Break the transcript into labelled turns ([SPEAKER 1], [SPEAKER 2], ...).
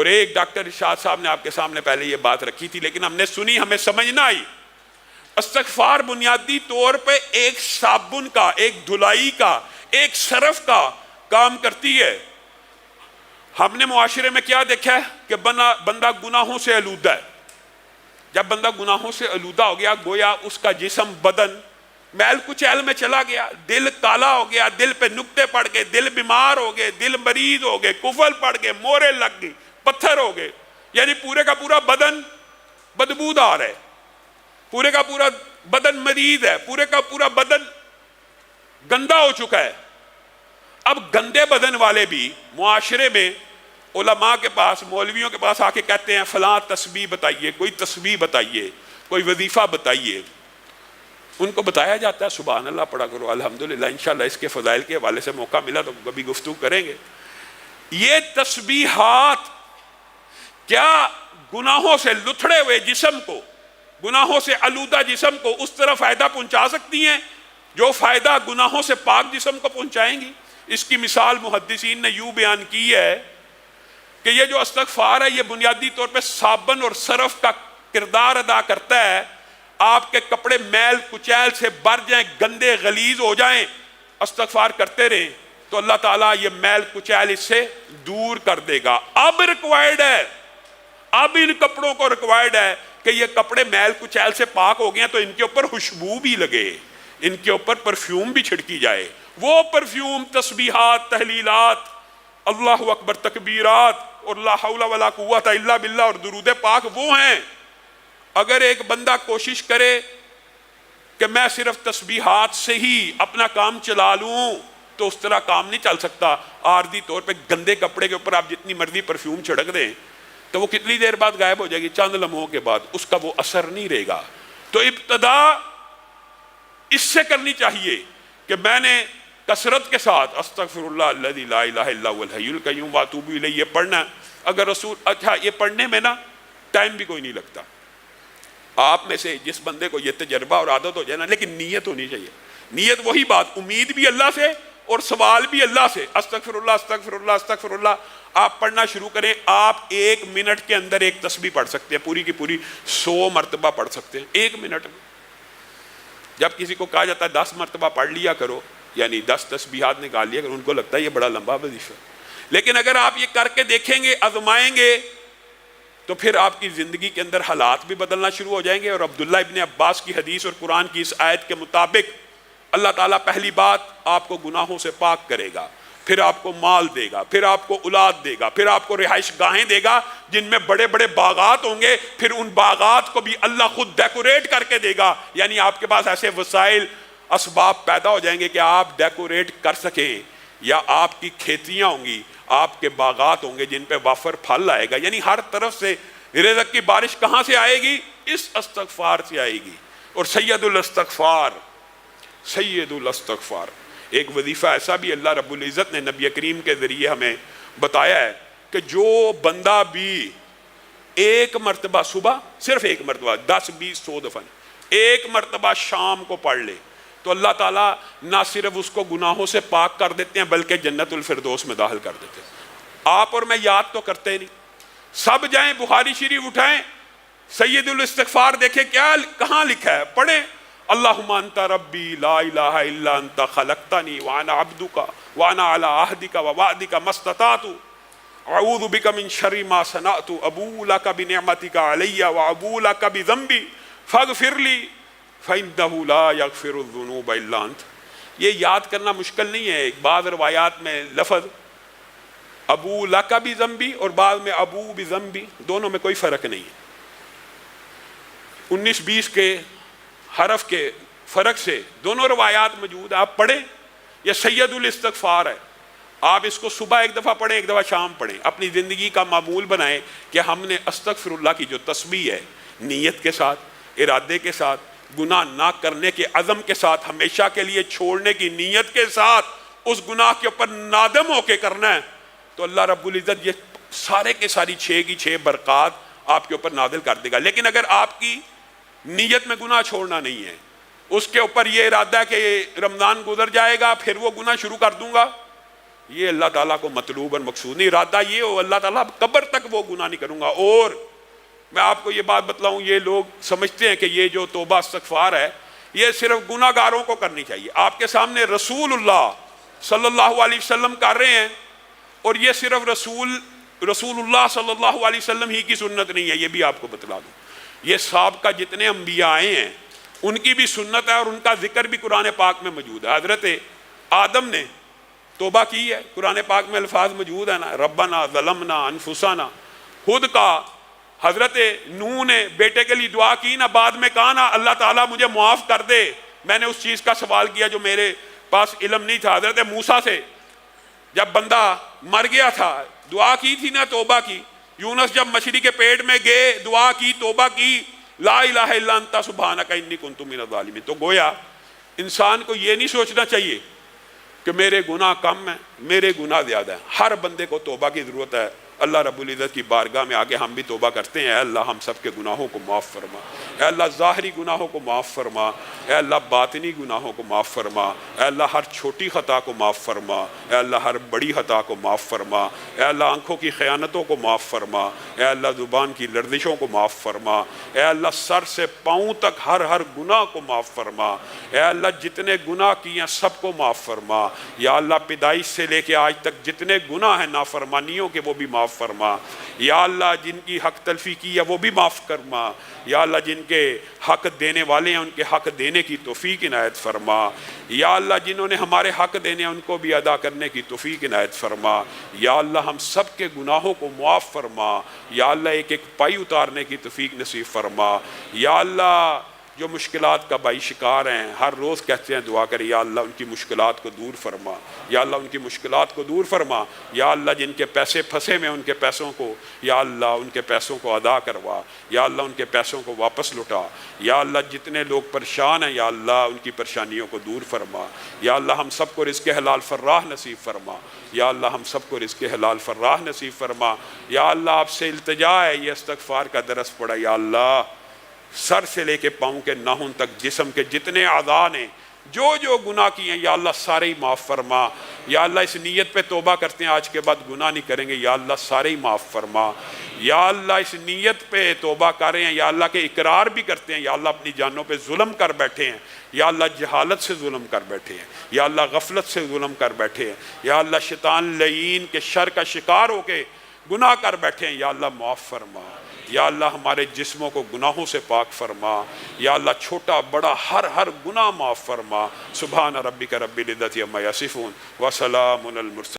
[SPEAKER 1] اور ایک ڈاکٹر ارشاد صاحب نے آپ کے سامنے پہلے یہ بات رکھی تھی، لیکن ہم نے سنی، ہمیں سمجھ نہ آئی۔ استغفار بنیادی طور پہ ایک صابن کا، ایک دھلائی کا، ایک صرف کا کام کرتی ہے۔ ہم نے معاشرے میں کیا دیکھا ہے کہ بندہ گناہوں سے آلودہ ہے۔ جب بندہ گناہوں سے آلودہ ہو گیا، گویا اس کا جسم، بدن میل کچیل میں چلا گیا، دل کالا ہو گیا، دل پہ نقطے پڑ گئے، دل بیمار ہو گئے، دل مریض ہو گئے، کفل پڑ گئے، مورے لگ گئی، پتھر ہو گئے، یعنی پورے کا پورا بدن بدبودار ہے، پورے کا پورا بدن مریض ہے، پورے کا پورا بدن گندا ہو چکا ہے۔ اب گندے بدن والے بھی معاشرے میں علماء کے پاس، مولویوں کے پاس آ کے کہتے ہیں فلاں تسبیح بتائیے، کوئی تسبیح بتائیے، کوئی وظیفہ بتائیے۔ ان کو بتایا جاتا ہے سبحان اللہ پڑھا کرو، الحمدللہ، انشاءاللہ اس کے فضائل کے حوالے سے موقع ملا تو کبھی گفتگو کریں گے۔ یہ تسبیحات کیا گناہوں سے لتھڑے ہوئے جسم کو، گناہوں سے آلودہ جسم کو اس طرح فائدہ پہنچا سکتی ہیں جو فائدہ گناہوں سے پاک جسم کو پہنچائیں گی؟ اس کی مثال محدثین نے یوں بیان کی ہے کہ یہ جو استغفار ہے یہ بنیادی طور پہ صابن اور صرف کا کردار ادا کرتا ہے۔ آپ کے کپڑے میل کچیل سے بھر جائیں، گندے غلیظ ہو جائیں، استغفار کرتے رہیں تو اللہ تعالیٰ یہ میل کچیل اس سے دور کر دے گا۔ اب ریکوائرڈ ہے، اب ان کپڑوں کو ریکوائرڈ ہے کہ یہ کپڑے میل کچیل سے پاک ہو گئے تو ان کے اوپر خوشبو بھی لگے، ان کے اوپر پرفیوم بھی چھڑکی جائے۔ وہ پرفیوم، تسبیحات، تحلیلات، اللہ اکبر، تکبیرات اور لا حول ولا قوت الا باللہ اور درود پاک وہ ہیں۔ اگر ایک بندہ کوشش کرے کہ میں صرف تسبیحات سے ہی اپنا کام چلا لوں تو اس طرح کام نہیں چل سکتا۔ عارضی طور پہ گندے کپڑے کے اوپر آپ جتنی مرضی پرفیوم چھڑک دیں تو وہ کتنی دیر بعد غائب ہو جائے گی، چند لمحوں کے بعد اس کا وہ اثر نہیں رہے گا۔ تو ابتدا اس سے کرنی چاہیے کہ میں نے کثرت کے ساتھ استغفر اللہ الذی لا الہ الا هو الحی القیوم واتوب الیہ یہ پڑھنا ہے۔ اگر رسول اچھا یہ پڑھنے میں نا ٹائم بھی کوئی نہیں لگتا۔ آپ میں سے جس بندے کو یہ تجربہ اور عادت ہو جائے نا، لیکن نیت ہونی چاہیے، نیت وہی بات، امید بھی اللہ سے اور سوال بھی اللہ سے۔ استغفر اللہ استغفر اللہ استغفر اللہ آپ پڑھنا شروع کریں، آپ 1 منٹ کے اندر ایک تسبیح پڑھ سکتے ہیں، پوری کی پوری 100 مرتبہ پڑھ سکتے ہیں 1 منٹ میں۔ جب کسی کو کہا جاتا ہے 10 مرتبہ پڑھ لیا کرو، یعنی 10 تسبیحات نکال لیا کرو، ان کو لگتا ہے یہ بڑا لمبا وظیفہ۔ لیکن اگر آپ یہ کر کے دیکھیں گے، آزمائیں گے، تو پھر آپ کی زندگی کے اندر حالات بھی بدلنا شروع ہو جائیں گے۔ اور عبداللہ ابن عباس کی حدیث اور قرآن کی اس آیت کے مطابق اللہ تعالیٰ پہلی بات آپ کو گناہوں سے پاک کرے گا، پھر آپ کو مال دے گا، پھر آپ کو اولاد دے گا، پھر آپ کو رہائش گاہیں دے گا جن میں بڑے بڑے باغات ہوں گے، پھر ان باغات کو بھی اللہ خود ڈیکوریٹ کر کے دے گا، یعنی آپ کے پاس ایسے وسائل اسباب پیدا ہو جائیں گے کہ آپ ڈیکوریٹ کر سکیں، یا آپ کی کھیتیاں ہوں گی، آپ کے باغات ہوں گے جن پہ وافر پھل آئے گا، یعنی ہر طرف سے رزق کی بارش کہاں سے آئے گی؟ اس استغفار سے آئے گی۔ اور سید الاستغفار ایک وظیفہ ایسا بھی اللہ رب العزت نے نبی کریم کے ذریعے ہمیں بتایا ہے کہ جو بندہ بھی 1 مرتبہ صبح، صرف 1 مرتبہ، 10 20 100 دفعہ، 1 مرتبہ شام کو پڑھ لے تو اللہ تعالیٰ نہ صرف اس کو گناہوں سے پاک کر دیتے ہیں بلکہ جنت الفردوس میں داخل کر دیتے ہیں۔ آپ اور میں یاد تو کرتے نہیں، سب جائیں بخاری شریف اٹھائیں، سید الاستغفار دیکھیں کیا کہاں لکھا ہے، پڑھیں اللہم انت ربی لا الہ الا انت خلقتنی وانا عبدک وانا علی عہدک ووعدک ما استطعت اعوذ بک من شر ما صنعت ابوء لک بنعمتک علی وابوء لک بذنبی فاغفر لی فإنہ لا یغفر الذنوب الا انت۔ یہ یاد کرنا مشکل نہیں ہے، بعض روایات میں لفظ ابو لک بذنبی اور بعض میں ابو بذنبی، دونوں میں کوئی فرق نہیں ہے، 19-20 کے حرف کے فرق سے دونوں روایات موجود ہیں، آپ پڑھیں۔ یہ سید الاستغفار ہے، آپ اس کو صبح 1 دفعہ پڑھیں، 1 دفعہ شام پڑھیں، اپنی زندگی کا معمول بنائیں کہ ہم نے استغفر اللہ کی جو تسبیح ہے، نیت کے ساتھ، ارادے کے ساتھ، گناہ نہ کرنے کے عزم کے ساتھ، ہمیشہ کے لیے چھوڑنے کی نیت کے ساتھ اس گناہ کے اوپر نادم ہو کے کرنا ہے، تو اللہ رب العزت یہ سارے کے ساری 6 کی 6 برکات آپ کے اوپر نازل کر دے گا۔ لیکن اگر آپ کی نیت میں گناہ چھوڑنا نہیں ہے، اس کے اوپر یہ ارادہ ہے کہ رمضان گزر جائے گا پھر وہ گناہ شروع کر دوں گا، یہ اللہ تعالیٰ کو مطلوب اور مقصود نہیں، ارادہ یہ ہو اللہ تعالیٰ قبر تک وہ گناہ نہیں کروں گا۔ اور میں آپ کو یہ بات بتلاؤں، یہ لوگ سمجھتے ہیں کہ یہ جو توبہ استغفار ہے یہ صرف گناہ گاروں کو کرنی چاہیے۔ آپ کے سامنے رسول اللہ صلی اللہ علیہ وسلم کر رہے ہیں، اور یہ صرف رسول اللہ صلی اللہ علیہ وسلم ہی کی سنت نہیں ہے، یہ بھی آپ کو بتلا دوں۔ یہ سابقہ جتنے انبیاء آئے ہیں ان کی بھی سنت ہے، اور ان کا ذکر بھی قرآن پاک میں موجود ہے۔ حضرت آدم نے توبہ کی ہے، قرآن پاک میں الفاظ موجود ہیں نا، ربنا ظلمنا انفسنا، خود کا۔ حضرت نوح نے بیٹے کے لیے دعا کی نا، بعد میں کہا نا اللہ تعالیٰ مجھے معاف کر دے، میں نے اس چیز کا سوال کیا جو میرے پاس علم نہیں تھا۔ حضرت موسیٰ سے جب بندہ مر گیا تھا دعا کی تھی نا، توبہ کی۔ یونس جب مچھلی کے پیٹ میں گئے دعا کی، توبہ کی، لا الہ الا انت سبحانک انی کنت من الظالمین۔ تو گویا انسان کو یہ نہیں سوچنا چاہیے کہ میرے گناہ کم ہیں، میرے گناہ زیادہ ہیں۔ ہر بندے کو توبہ کی ضرورت ہے۔ اللہ رب العزت کی بارگاہ میں آگے ہم بھی توبہ کرتے ہیں، اے اللہ ہم سب کے گناہوں کو معاف فرما، اے اللہ ظاہری گناہوں کو معاف فرما، اے اللہ باطنی گناہوں کو معاف فرما، اے اللہ ہر چھوٹی خطا کو معاف فرما، اے اللہ ہر بڑی خطا کو معاف فرما، اے اللہ آنکھوں کی خیانتوں کو معاف فرما، اے اللہ زبان کی لرزشوں کو معاف فرما، اے اللہ سر سے پاؤں تک ہر گناہ کو معاف فرما، اے اللہ جتنے گناہ کیے ہیں سب کو معاف فرما، یا اللہ پیدائش سے لے کے آج تک جتنے گناہ ہیں نافرمانیوں کے وہ بھی معاف فرما، یا اللہ جن کی حق تلفی کی ہے وہ بھی معاف فرما، یا اللہ جن کے حق دینے والے ہیں ان کے حق دینے کی توفیق عنایت فرما، یا اللہ جنہوں نے ہمارے حق دینے ہیں ان کو بھی ادا کرنے کی توفیق عنایت فرما، یا اللہ ہم سب کے گناہوں کو معاف فرما، یا اللہ ایک ایک پائی اتارنے کی توفیق نصیب فرما، یا اللہ جو مشکلات کا بائی شکار ہیں ہر روز کہتے ہیں دعا کریں، یا اللہ ان کی مشکلات کو دور فرما، یا اللہ ان کی مشکلات کو دور فرما، یا اللہ جن کے پیسے پھنسے میں ان کے پیسوں کو، یا اللہ ان کے پیسوں کو ادا کروا، یا اللہ ان کے پیسوں کو واپس لٹا، یا اللہ جتنے لوگ پریشان ہیں یا اللہ ان کی پریشانیوں کو دور فرما، یا اللہ ہم سب کو رزق حلال فراہ نصیب فرما، یا اللہ ہم سب کو رزق حلال فراہ نصیب فرما، یا اللہ آپ سے التجا ہے یہ استغفار کا درس پڑا، یا اللہ سر سے لے کے پاؤں کے ناخن تک جسم کے جتنے اعضاء نے جو گناہ کیے ہیں یا اللہ سارے ہی معاف فرما، یا اللہ اس نیت پہ توبہ کرتے ہیں آج کے بعد گناہ نہیں کریں گے، یا اللہ سارے ہی معاف فرما، یا اللہ اس نیت پہ توبہ کر رہے ہیں یا اللہ کے اقرار بھی کرتے ہیں یا اللہ اپنی جانوں پہ ظلم کر بیٹھے ہیں، یا اللہ جہالت سے ظلم کر بیٹھے ہیں، یا اللہ غفلت سے ظلم کر بیٹھے ہیں، یا اللہ شیطان لعین کے شر کا شکار ہو کے گناہ کر بیٹھے ہیں، یا اللہ معاف فرما، یا اللہ ہمارے جسموں کو گناہوں سے پاک فرما، یا اللہ چھوٹا بڑا ہر گناہ معاف فرما۔ سبحان ربک رب العزت عما یصفون وسلام علی المرسلین۔